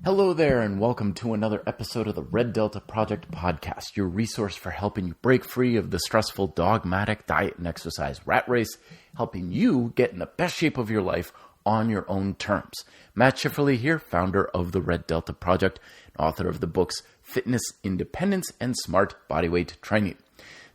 Hello there, and welcome to another episode of the Red Delta Project podcast, your resource for helping you break free of the stressful, dogmatic diet and exercise rat race, helping you get in the best shape of your life on your own terms. Matt Schifferly here, founder of the Red Delta Project, and author of the books Fitness, Independence, and Smart Bodyweight Training.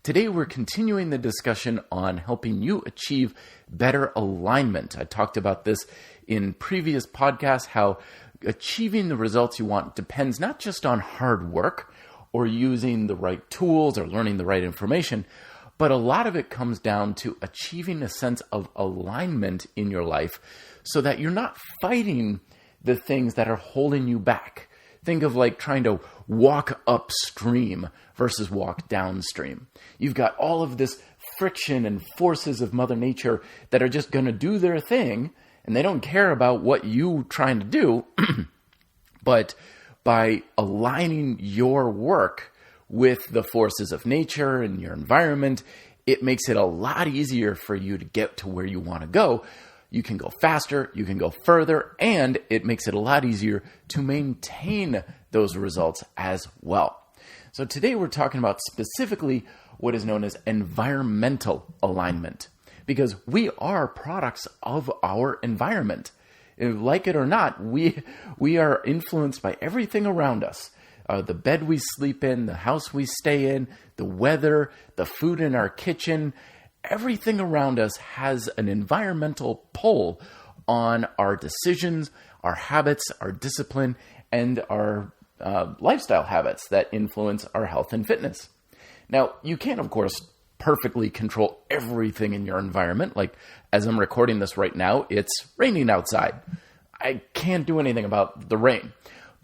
Today, we're continuing the discussion on helping you achieve better alignment. I talked about this in previous podcasts, how achieving the results you want depends not just on hard work or using the right tools or learning the right information, but a lot of it comes down to achieving a sense of alignment in your life so that you're not fighting the things that are holding you back. Think of like trying to walk upstream versus walk downstream. You've got all of this friction and forces of Mother Nature that are just going to do their thing, and they don't care about what you're trying to do. But by aligning your work with the forces of nature and your environment, it makes it a lot easier for you to get to where you want to go. You can go faster, you can go further, and it makes it a lot easier to maintain those results as well. So today we're talking about specifically what is known as environmental alignment, because we are products of our environment. Like it or not, we are influenced by everything around us. The bed we sleep in, the house we stay in, the weather, the food in our kitchen, everything around us has an environmental pull on our decisions, our habits, our discipline, and our lifestyle habits that influence our health and fitness. Now, you can't, of course, perfectly control everything in your environment. Like as I'm recording this right now, it's raining outside. I can't do anything about the rain.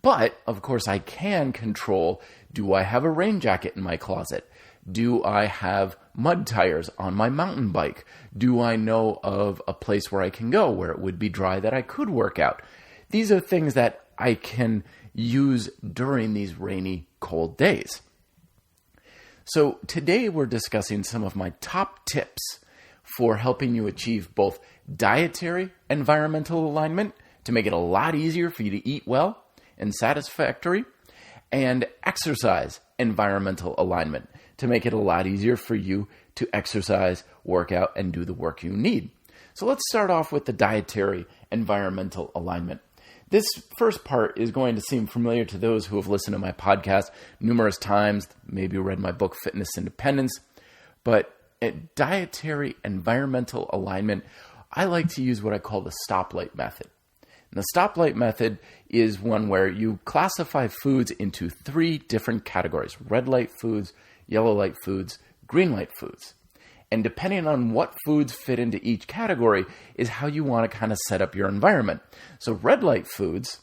But of course I can control, do I have a rain jacket in my closet? Do I have mud tires on my mountain bike? Do I know of a place where I can go where it would be dry that I could work out? These are things that I can use during these rainy, cold days. So today we're discussing some of my top tips for helping you achieve both dietary environmental alignment to make it a lot easier for you to eat well and satisfactory, and exercise environmental alignment to make it a lot easier for you to exercise, work out, and do the work you need. So let's start off with the dietary environmental alignment. This first part is going to seem familiar to those who have listened to my podcast numerous times, maybe read my book, Fitness, Independence. But at dietary environmental alignment, I like to use what I call the stoplight method. And the stoplight method is one where you classify foods into 3 different categories: red light foods, yellow light foods, green light foods. And depending on what foods fit into each category is how you want to kind of set up your environment. So red light foods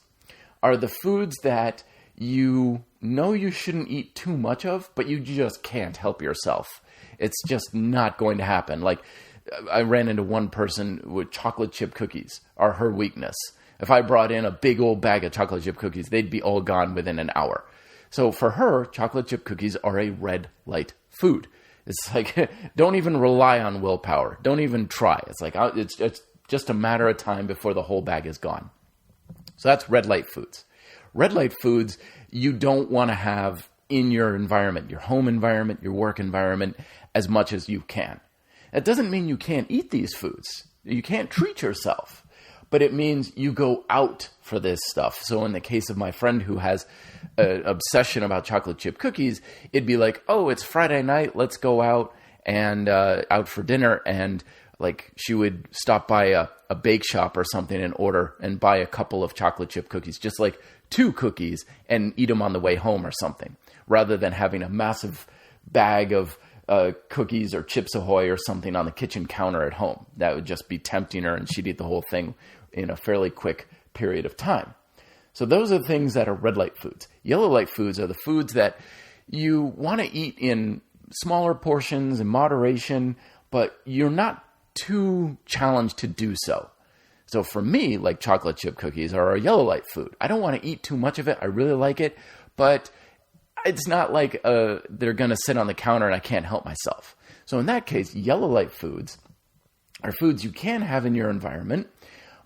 are the foods that you know you shouldn't eat too much of, but you just can't help yourself. It's just not going to happen. Like I ran into one person with chocolate chip cookies are her weakness. If I brought in a big old bag of chocolate chip cookies, they'd be all gone within an hour. So for her, chocolate chip cookies are a red light food. It's like, don't even rely on willpower. Don't even try. It's like, it's just a matter of time before the whole bag is gone. So that's red light foods. Red light foods you don't want to have in your environment, your home environment, your work environment, as much as you can. That doesn't mean you can't eat these foods. You can't treat yourself. But it means you go out for this stuff. So in the case of my friend who has an obsession about chocolate chip cookies, it'd be like, oh, it's Friday night, let's go out and out for dinner. And like she would stop by a bake shop or something and order and buy a couple of chocolate chip cookies, just like 2 cookies, and eat them on the way home or something, rather than having a massive bag of cookies or Chips Ahoy or something on the kitchen counter at home. That would just be tempting her, and she'd eat the whole thing in a fairly quick period of time. So those are the things that are red light foods. Yellow light foods are the foods that you want to eat in smaller portions in moderation, but you're not too challenged to do so. So for me, like chocolate chip cookies are a yellow light food. I don't want to eat too much of it. I really like it, but it's not like they're going to sit on the counter and I can't help myself. So in that case, yellow light foods are foods you can have in your environment,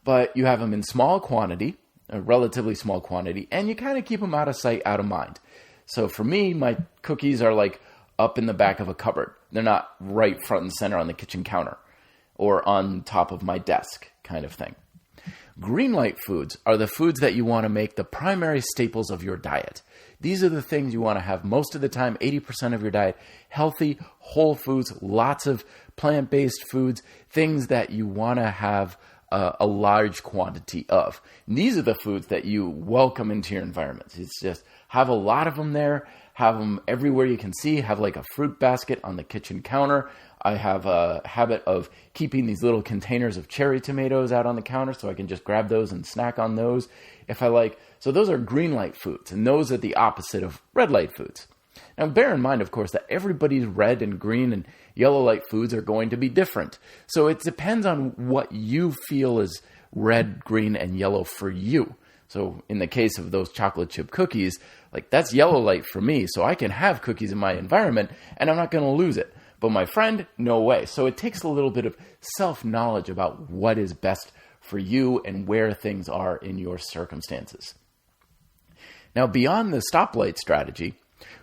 but you have them in small quantity, a relatively small quantity, and you kind of keep them out of sight, out of mind. So for me, my cookies are like up in the back of a cupboard. They're not right front and center on the kitchen counter or on top of my desk kind of thing. Green light foods are the foods that you want to make the primary staples of your diet. These are the things you want to have most of the time, 80% of your diet, healthy, whole foods, lots of plant-based foods, things that you want to have a large quantity of. And these are the foods that you welcome into your environment. It's just have a lot of them there, have them everywhere you can see, have like a fruit basket on the kitchen counter. I have a habit of keeping these little containers of cherry tomatoes out on the counter so I can just grab those and snack on those if I like. So those are green light foods, and those are the opposite of red light foods. Now, bear in mind, of course, that everybody's red and green and yellow light foods are going to be different. So it depends on what you feel is red, green, and yellow for you. So in the case of those chocolate chip cookies, like that's yellow light for me. So I can have cookies in my environment and I'm not going to lose it. But my friend, no way. So it takes a little bit of self-knowledge about what is best for you and where things are in your circumstances. Now, beyond the stoplight strategy,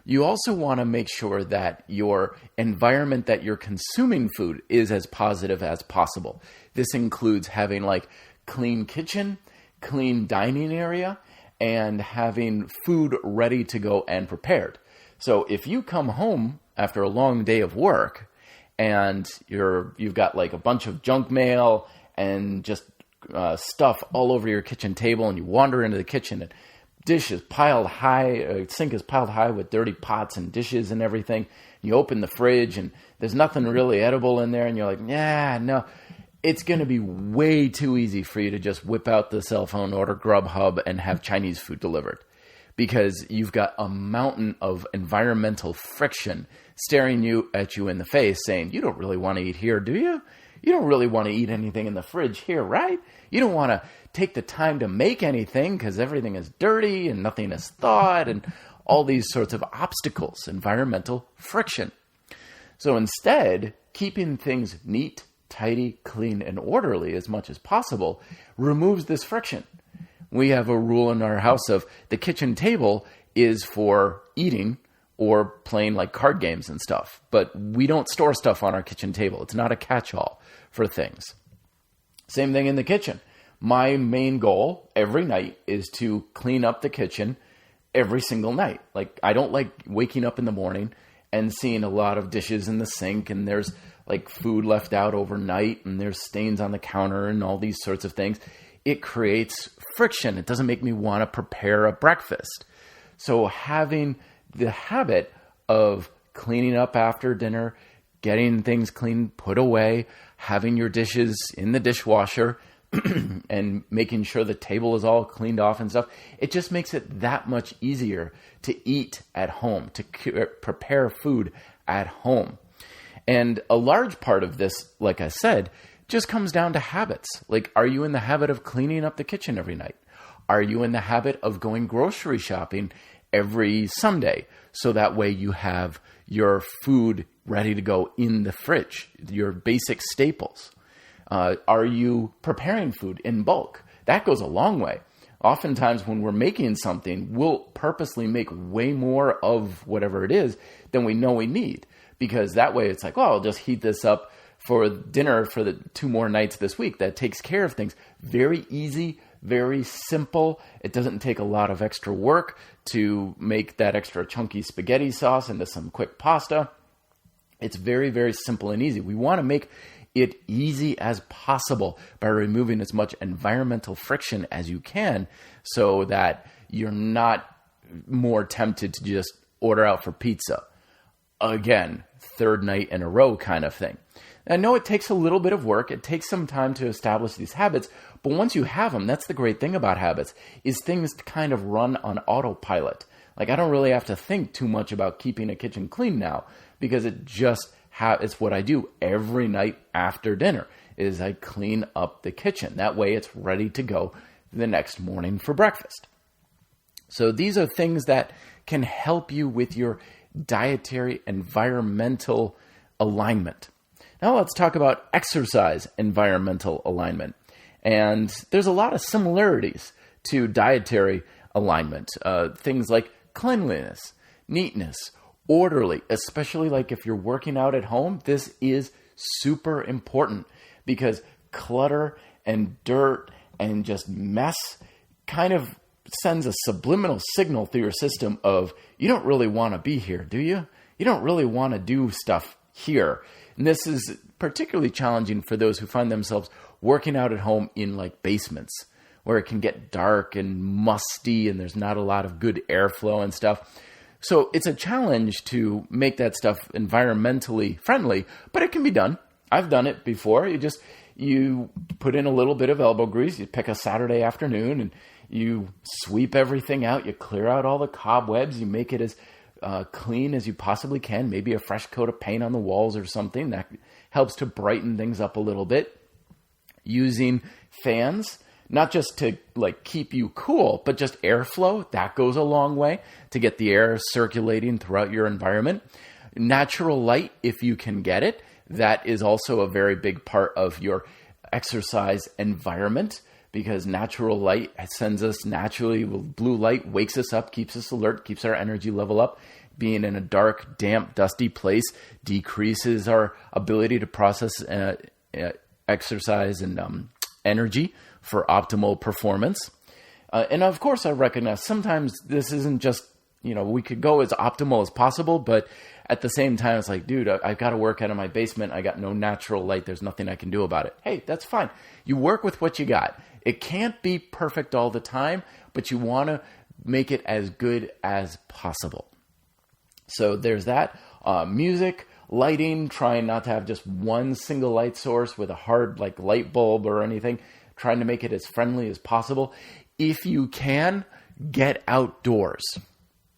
you also want to make sure that your environment that you're consuming food is as positive as possible. This includes having like clean kitchen, clean dining area, and having food ready to go and prepared. So if you come home after a long day of work and you've got like a bunch of junk mail and just stuff all over your kitchen table, and you wander into the kitchen and dishes piled high, sink is piled high with dirty pots and dishes and everything. You open the fridge and there's nothing really edible in there, and you're like, yeah, no. It's going to be way too easy for you to just whip out the cell phone, order Grubhub, and have Chinese food delivered, because you've got a mountain of environmental friction staring at you in the face saying, you don't really want to eat here, do you? You don't really want to eat anything in the fridge here, right? You don't want to take the time to make anything because everything is dirty and nothing is thawed and all these sorts of obstacles, environmental friction. So instead, keeping things neat, tidy, clean, and orderly as much as possible removes this friction. We have a rule in our house of the kitchen table is for eating or playing like card games and stuff, but we don't store stuff on our kitchen table. It's not a catch-all for things. Same thing in the kitchen. My main goal every night is to clean up the kitchen every single night. Like, I don't like waking up in the morning and seeing a lot of dishes in the sink, and there's like food left out overnight, and there's stains on the counter and all these sorts of things. It creates friction. It doesn't make me want to prepare a breakfast. So having the habit of cleaning up after dinner, getting things clean, put away, having your dishes in the dishwasher, and making sure the table is all cleaned off and stuff, it just makes it that much easier to eat at home, to prepare food at home. And a large part of this, like I said, just comes down to habits. Like, are you in the habit of cleaning up the kitchen every night? Are you in the habit of going grocery shopping every Sunday, so that way you have your food ready to go in the fridge, your basic staples? Are you preparing food in bulk? That goes a long way. Oftentimes when we're making something, we'll purposely make way more of whatever it is than we know we need, because that way it's like, oh, I'll just heat this up for dinner for the 2 more nights this week. That takes care of things. Very easy, very simple. It doesn't take a lot of extra work to make that extra chunky spaghetti sauce into some quick pasta. It's very, very simple and easy. We want to make it easy as possible by removing as much environmental friction as you can, so that you're not more tempted to just order out for pizza. Again, 3rd night in a row kind of thing. I know it takes a little bit of work. It takes some time to establish these habits, but once you have them, that's the great thing about habits, is things kind of run on autopilot. Like, I don't really have to think too much about keeping a kitchen clean now, because it just it's what I do every night after dinner, is I clean up the kitchen. That way it's ready to go the next morning for breakfast. So these are things that can help you with your dietary environmental alignment. Now let's talk about exercise environmental alignment. And there's a lot of similarities to dietary alignment. Things like cleanliness, neatness, orderly, especially like if you're working out at home. This is super important because clutter and dirt and just mess kind of sends a subliminal signal through your system of, you don't really want to be here, do you? You don't really want to do stuff here. And this is particularly challenging for those who find themselves working out at home in like basements, where it can get dark and musty and there's not a lot of good airflow and stuff. So it's a challenge to make that stuff environmentally friendly, but it can be done. I've done it before. You put in a little bit of elbow grease, you pick a Saturday afternoon and you sweep everything out, you clear out all the cobwebs, you make it as clean as you possibly can, maybe a fresh coat of paint on the walls or something. That helps to brighten things up a little bit. Using fans, not just to like keep you cool, but just airflow, that goes a long way to get the air circulating throughout your environment. Natural light, if you can get it, that is also a very big part of your exercise environment, because natural light sends us naturally, blue light wakes us up, keeps us alert, keeps our energy level up. Being in a dark, damp, dusty place decreases our ability to process exercise and energy for optimal performance. And of course, I recognize sometimes this isn't just, we could go as optimal as possible, but at the same time, it's like, dude, I've got to work out of my basement. I got no natural light. There's nothing I can do about it. Hey, that's fine. You work with what you got. It can't be perfect all the time, but you want to make it as good as possible. So there's that. Music, lighting, trying not to have just one single light source with a hard like light bulb or anything, trying to make it as friendly as possible. If you can, get outdoors.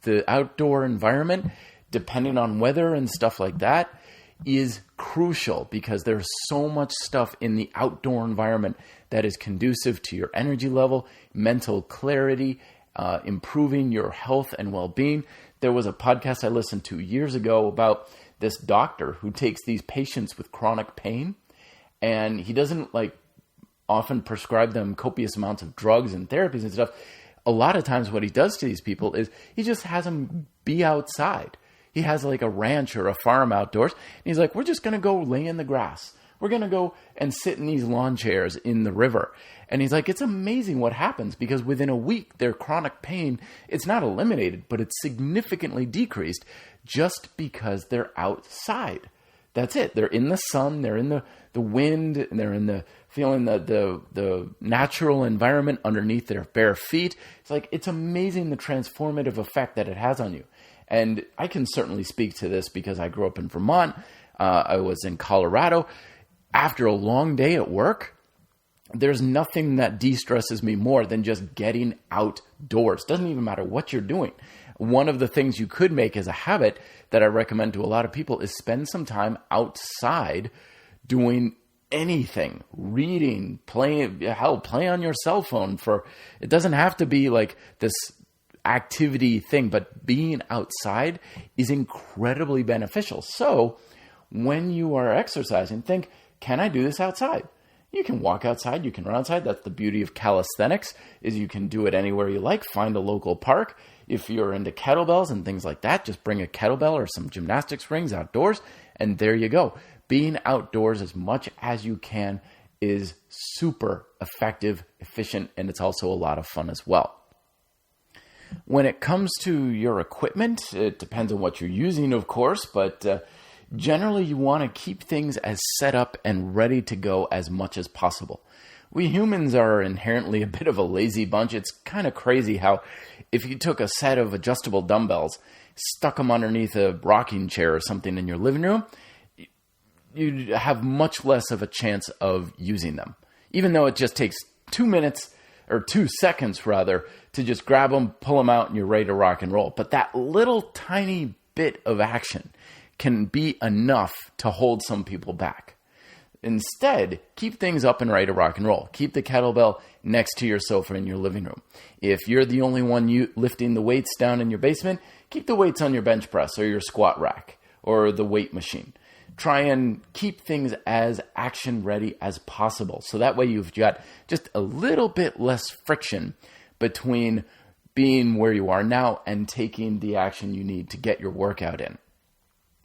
The outdoor environment, depending on weather and stuff like that, is crucial because there's so much stuff in the outdoor environment that is conducive to your energy level, mental clarity, improving your health and well-being. There was a podcast I listened to years ago about this doctor who takes these patients with chronic pain, and he doesn't like often prescribe them copious amounts of drugs and therapies and stuff. A lot of times what he does to these people is he just has them be outside. He has like a ranch or a farm outdoors. And he's like, we're just going to go lay in the grass. We're going to go and sit in these lawn chairs in the river. And he's like, it's amazing what happens because within a week, their chronic pain, it's not eliminated, but it's significantly decreased just because they're outside. That's it. They're in the sun, they're in the wind, and they're in the feeling the natural environment underneath their bare feet. It's like, it's amazing the transformative effect that it has on you. And I can certainly speak to this because I grew up in Vermont. I was in Colorado. After a long day at work, there's nothing that de-stresses me more than just getting outdoors. Doesn't even matter what you're doing. One of the things you could make as a habit that I recommend to a lot of people is spend some time outside doing anything, reading, playing, play on your cell phone it doesn't have to be like this activity thing, but being outside is incredibly beneficial. So when you are exercising, think, can I do this outside? You can walk outside, you can run outside. That's the beauty of calisthenics, is you can do it anywhere you like. Find a local park. If you're into kettlebells and things like that, just bring a kettlebell or some gymnastics rings outdoors, and there you go. Being outdoors as much as you can is super effective, efficient, and it's also a lot of fun as well. When it comes to your equipment, it depends on what you're using, of course, but generally you want to keep things as set up and ready to go as much as possible. We humans are inherently a bit of a lazy bunch. It's kind of crazy how if you took a set of adjustable dumbbells, stuck them underneath a rocking chair or something in your living room, you'd have much less of a chance of using them. Even though it just takes 2 minutes or 2 seconds rather to just grab them, pull them out, and you're ready to rock and roll. But that little tiny bit of action can be enough to hold some people back. Instead, keep things up and ready to rock and roll. Keep the kettlebell next to your sofa in your living room. If you're the only one lifting the weights down in your basement, keep the weights on your bench press or your squat rack or the weight machine. Try and keep things as action ready as possible. So that way you've got just a little bit less friction between being where you are now and taking the action you need to get your workout in.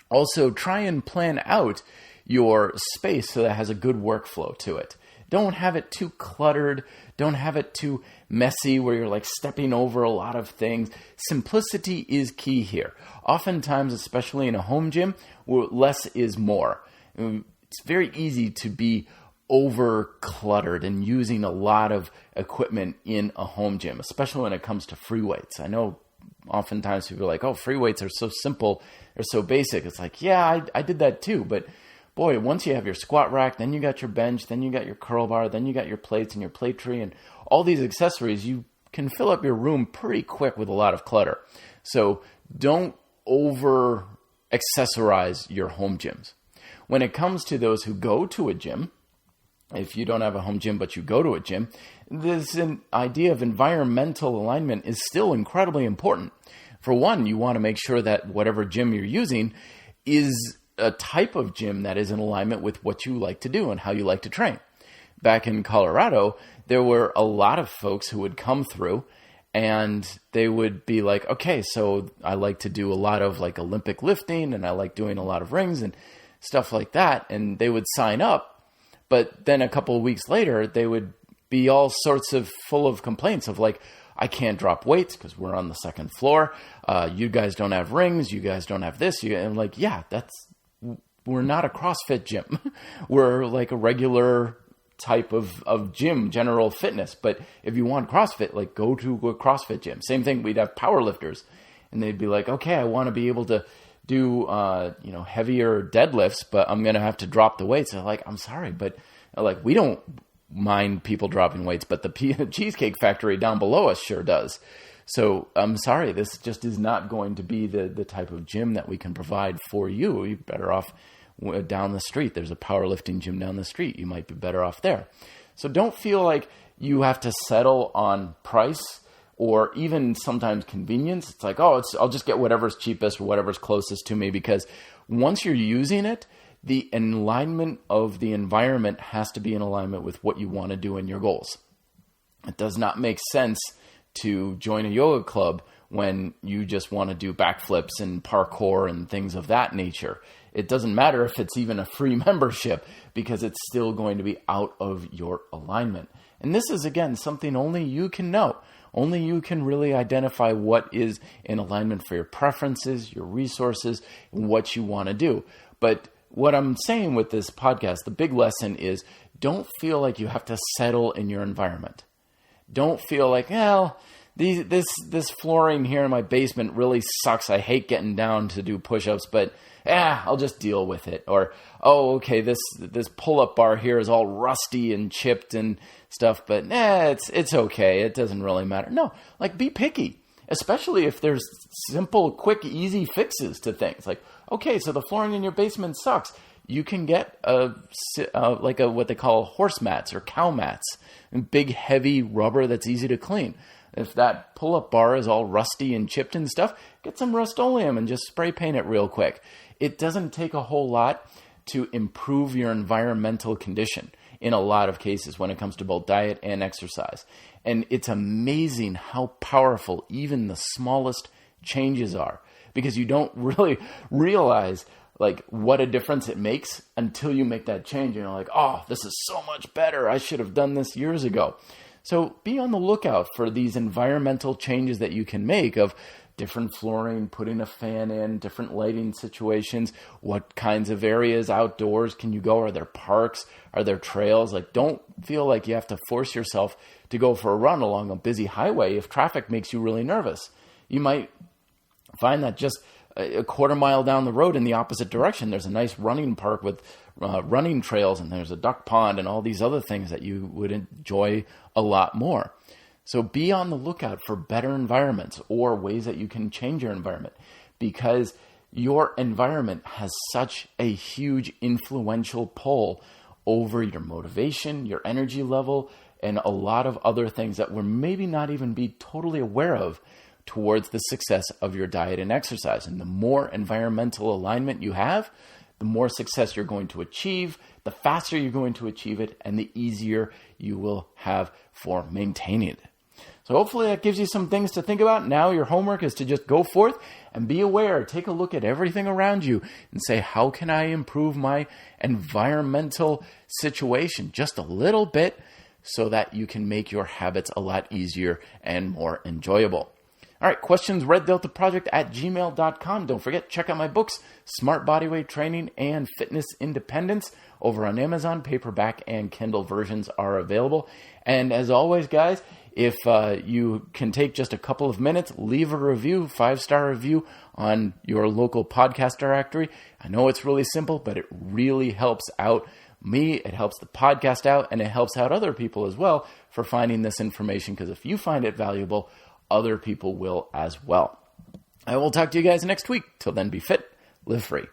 Also, try and plan out your space so that it has a good workflow to it. Don't have it too cluttered. Don't have it too messy where you're like stepping over a lot of things. Simplicity is key here. Oftentimes, especially in a home gym, less is more. It's very easy to be over cluttered and using a lot of equipment in a home gym, especially when it comes to free weights. I know oftentimes people are like, oh, free weights are so simple, they're so basic. It's like, yeah, I did that too. But boy, once you have your squat rack, then you got your bench, then you got your curl bar, then you got your plates and your plate tree and all these accessories, you can fill up your room pretty quick with a lot of clutter. So don't over accessorize your home gyms. When it comes to those who go to a gym, if you don't have a home gym but you go to a gym, this idea of environmental alignment is still incredibly important. For one, you want to make sure that whatever gym you're using is a type of gym that is in alignment with what you like to do and how you like to train. Back in Colorado, there were a lot of folks who would come through and they would be like, okay, so I like to do a lot of like Olympic lifting and I like doing a lot of rings and stuff like that. And they would sign up, but then a couple of weeks later, they would be all sorts of full of complaints of like, I can't drop weights because we're on the second floor. You guys don't have rings. You guys don't have this. And like, yeah, we're not a CrossFit gym. We're like a regular type of gym, general fitness. But if you want CrossFit, like go to a CrossFit gym. Same thing. We'd have power lifters and they'd be like, okay, I want to be able to do, heavier deadlifts, but I'm going to have to drop the weights. And they're like, I'm sorry, but like, we don't mind people dropping weights, but the Cheesecake Factory down below us sure does. So I'm sorry, this just is not going to be the type of gym that we can provide for you. You're better off down the street. There's a powerlifting gym down the street. You might be better off there. So don't feel like you have to settle on price or even sometimes convenience. It's like, I'll just get whatever's cheapest or whatever's closest to me, because once you're using it, the alignment of the environment has to be in alignment with what you want to do and your goals. It does not make sense to join a yoga club when you just want to do backflips and parkour and things of that nature. It doesn't matter if it's even a free membership, because it's still going to be out of your alignment. And this is, again, something only you can know. Only you can really identify what is in alignment for your preferences, your resources, and what you want to do. But what I'm saying with this podcast, the big lesson is, don't feel like you have to settle in your environment. Don't feel like, this flooring here in my basement really sucks. I hate getting down to do push-ups, but I'll just deal with it. Or, okay, this pull-up bar here is all rusty and chipped and stuff, but it's okay. It doesn't really matter. No, like, be picky, especially if there's simple, quick, easy fixes to things. Like, okay, so the flooring in your basement sucks. You can get what they call horse mats or cow mats, and big, heavy rubber that's easy to clean. If that pull-up bar is all rusty and chipped and stuff, get some Rust-Oleum and just spray paint it real quick. It doesn't take a whole lot to improve your environmental condition in a lot of cases when it comes to both diet and exercise. And it's amazing how powerful even the smallest changes are, because you don't really realize like what a difference it makes until you make that change. And you're like, this is so much better. I should have done this years ago. So be on the lookout for these environmental changes that you can make of different flooring, putting a fan in, different lighting situations, what kinds of areas outdoors can you go? Are there parks? Are there trails? Like, don't feel like you have to force yourself to go for a run along a busy highway if traffic makes you really nervous. You might find that just a quarter mile down the road in the opposite direction, there's a nice running park with running trails, and there's a duck pond and all these other things that you would enjoy a lot more. So be on the lookout for better environments or ways that you can change your environment, because your environment has such a huge influential pull over your motivation, your energy level, and a lot of other things that we're maybe not even be totally aware of towards the success of your diet and exercise. And the more environmental alignment you have, the more success you're going to achieve, the faster you're going to achieve it, and the easier you will have for maintaining it. So hopefully that gives you some things to think about. Now your homework is to just go forth and be aware. Take a look at everything around you and say, how can I improve my environmental situation just a little bit so that you can make your habits a lot easier and more enjoyable. All right, questions, reddeltaproject@gmail.com. Don't forget, check out my books, Smart Bodyweight Training and Fitness Independence, over on Amazon. Paperback and Kindle versions are available. And as always, guys, if you can take just a couple of minutes, leave a review, 5-star review on your local podcast directory. I know it's really simple, but it really helps out me, it helps the podcast out, and it helps out other people as well for finding this information, because if you find it valuable, other people will as well. I will talk to you guys next week. Till then, be fit, live free.